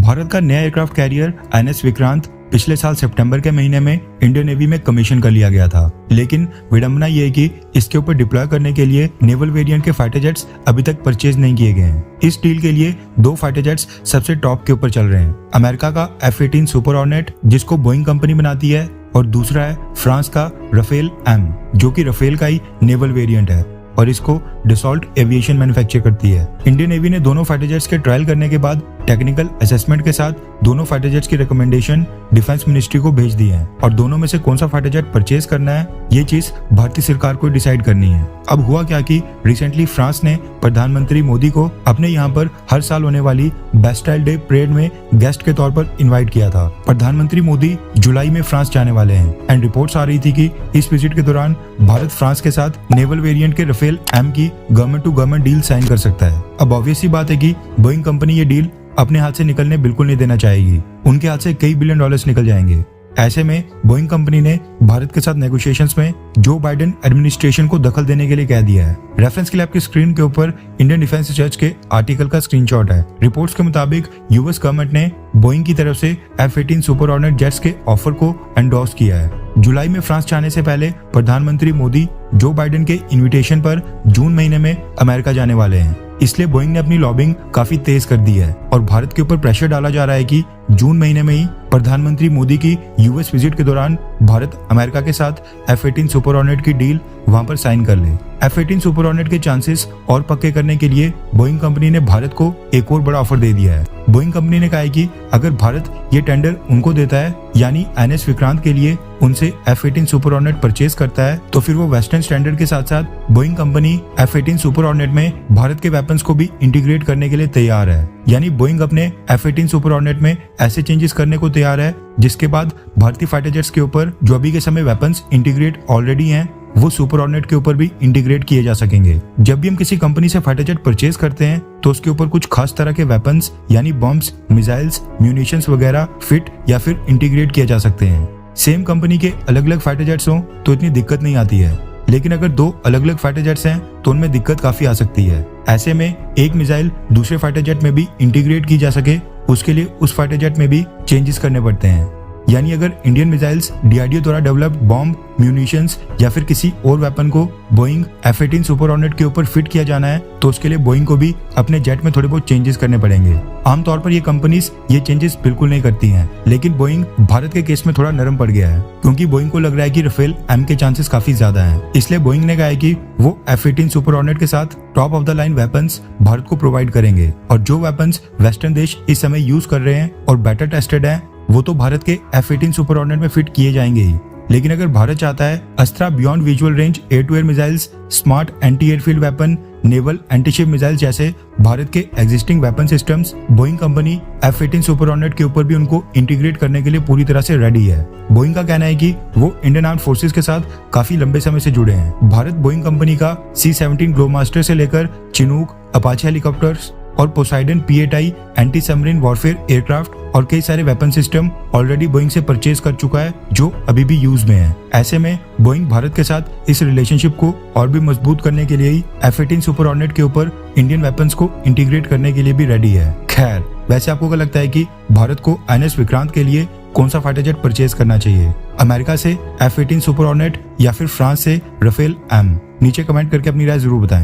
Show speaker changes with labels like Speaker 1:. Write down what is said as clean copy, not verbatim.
Speaker 1: भारत का नया aircraft carrier NS Vikrant पिछले साल सितंबर के महीने में इंडियन नेवी में कमीशन कर लिया गया था, लेकिन विडंबना यह है कि इसके ऊपर डिप्लॉय करने के लिए नेवल वेरिएंट के फाइटर जेट्स अभी तक परचेज नहीं किए गए हैं। इस डील के लिए दो फाइटर जेट्स सबसे टॉप के ऊपर चल रहे हैं। अमेरिका का F-18 सुपर हॉर्नेट जिसको बोइंग कंपनी बनाती है, और दूसरा है फ्रांस का राफेल M जो कि राफेल का ही नेवल वेरिएंट है और इसको डसॉल्ट एविएशन मैन्युफैक्चर करती है। इंडियन नेवी ने दोनों फाइटर जेट्स के ट्रायल करने के बाद टेक्निकल असेसमेंट के साथ दोनों फाइटर जेट्स की रिकमेंडेशन डिफेंस मिनिस्ट्री को भेज दी है और दोनों में से कौन सा फाइटर जेट परचेज करना है ये चीज भारतीय सरकार को डिसाइड करनी है। अब हुआ क्या कि रिसेंटली फ्रांस ने प्रधानमंत्री मोदी को अपने यहाँ पर हर साल होने वाली बेस्टाइल डे परेड में गेस्ट के तौर पर इन्वाइट किया था। प्रधानमंत्री मोदी जुलाई में फ्रांस जाने वाले हैं एंड रिपोर्ट्स आ रही थी कि इस विजिट के दौरान भारत फ्रांस के साथ नेवल वेरिएंट के राफेल M की government to government deal sign कर सकता है। अब ऑब्वियस सी बात है कि बोइंग कंपनी ये डील अपने हाथ से निकलने बिल्कुल नहीं देना चाहेगी। उनके हाथ से कई बिलियन डॉलर्स निकल जाएंगे। ऐसे में बोइंग कंपनी ने भारत के साथ नेगोशिएशंस में जो बाइडेन एडमिनिस्ट्रेशन को दखल देने के लिए कह दिया है। रेफरेंस के लिए आपकी स्क्रीन के ऊपर इंडियन डिफेंस रिसर्च के आर्टिकल का स्क्रीनशॉट है। रिपोर्ट्स के मुताबिक यूएस गवर्नमेंट ने बोइंग की तरफ से F-18 सुपर हॉर्नेट जेट्स के ऑफर को एंडोर्स किया है। जुलाई में फ्रांस जाने से पहले प्रधानमंत्री मोदी जो बाइडेन के इन्विटेशन पर जून महीने में अमेरिका जाने वाले हैं, इसलिए बोइंग ने अपनी लॉबिंग काफी तेज कर दी है और भारत के ऊपर प्रेशर डाला जा रहा है कि जून महीने में ही प्रधानमंत्री मोदी की यूएस विजिट के दौरान भारत अमेरिका के साथ F-18 सुपर हॉर्नेट की डील वहां पर साइन कर ले। F-18 सुपर हॉर्नेट के चांसेस और पक्के करने के लिए बोइंग कंपनी ने भारत को एक और बड़ा ऑफर दे दिया है। बोइंग कंपनी ने कहा है कि अगर भारत ये टेंडर उनको देता है यानी NS विक्रांत के लिए उनसे F-18 सुपर हॉर्नेट परचेज करता है तो फिर वो वेस्टर्न स्टैंडर्ड के साथ साथ Boeing company F-18 super hornet में भारत के वेपन्स को भी इंटीग्रेट करने के लिए तैयार है। यानी बोइंग अपने F-18 सुपर हॉर्नेट में ऐसे चेंजेस करने को तैयार है जिसके बाद भारतीय फाइटर जेट्स के ऊपर जो अभी के समय वेपन्स इंटीग्रेट ऑलरेडी हैं वो सुपर हॉर्नेट के ऊपर भी इंटीग्रेट किए जा सकेंगे। जब भी हम किसी कंपनी से फाइटर जेट परचेज करते हैं तो उसके ऊपर कुछ खास तरह के वेपन्स यानी बॉम्ब्स, मिसाइल्स, म्यूनिशंस वगैरह फिट या फिर इंटीग्रेट किए जा सकते हैं। सेम कंपनी के अलग अलग फाइटर जेट्स हों तो इतनी दिक्कत नहीं आती है, लेकिन अगर दो अलग अलग फाइटर जेट्स हैं तो उनमें दिक्कत काफी आ सकती है। ऐसे में एक मिसाइल दूसरे फाइटर जेट में भी इंटीग्रेट की जा सके उसके लिए उस फाइटर जेट में भी चेंजेस करने पड़ते हैं। यानी अगर इंडियन मिसाइल्स DRDO द्वारा डेवलप्ड बॉम्ब, म्यूनिशंस या फिर किसी और वेपन को बोइंग F-18 सुपर हॉर्नेट के ऊपर फिट किया जाना है तो उसके लिए बोइंग को भी अपने जेट में थोड़े बहुत चेंजेस करने पड़ेंगे। आमतौर पर ये कंपनीज ये चेंजेस बिल्कुल नहीं करती हैं, लेकिन बोइंग भारत के केस में थोड़ा नरम पड़ गया है क्योंकि बोइंग को लग रहा है कि राफेल M के चांसेस काफी ज्यादा हैं। इसलिए बोइंग ने कहा है कि वो F-18 सुपर हॉर्नेट के साथ top of the line weapons Bharat को प्रोवाइड करेंगे और जो वेपन्स वेस्टर्न देश इस समय यूज कर रहे हैं और बेटर टेस्टेड हैं वो तो भारत के F-18 सुपर हॉर्नेट में फिट किए जाएंगे ही। लेकिन अगर भारत चाहता है Astra beyond visual range air to air missiles, smart anti airfield weapon, naval antiship missiles जैसे भारत के existing weapon systems, Boeing company F-18 super hornet के ऊपर भी उनको इंटीग्रेट करने के लिए पूरी तरह से रेडी है। बोइंग का कहना है कि वो इंडियन आर्म्ड फोर्सेस के साथ काफी लंबे समय से जुड़े हैं। भारत बोइंग कंपनी का C-17 ग्लोबमास्टर से लेकर चिनूक, अपाचे हेलीकॉप्टर्स और Poseidon P-8I anti submarine warfare aircraft और कई सारे वेपन सिस्टम ऑलरेडी बोइंग से परचेज कर चुका है जो अभी भी यूज में है। ऐसे में बोइंग भारत के साथ इस रिलेशनशिप को और भी मजबूत करने के लिए ही F-18 सुपर हॉर्नेट के ऊपर इंडियन वेपन्स को इंटीग्रेट करने के लिए भी रेडी है। खैर, वैसे आपको क्या लगता है कि भारत को NS विक्रांत के लिए कौन सा फाइटर जेट परचेज करना चाहिए? अमेरिका से F-18 सुपर हॉर्नेट या फिर फ्रांस से राफेल M? नीचे कमेंट करके अपनी राय जरूर बताएं।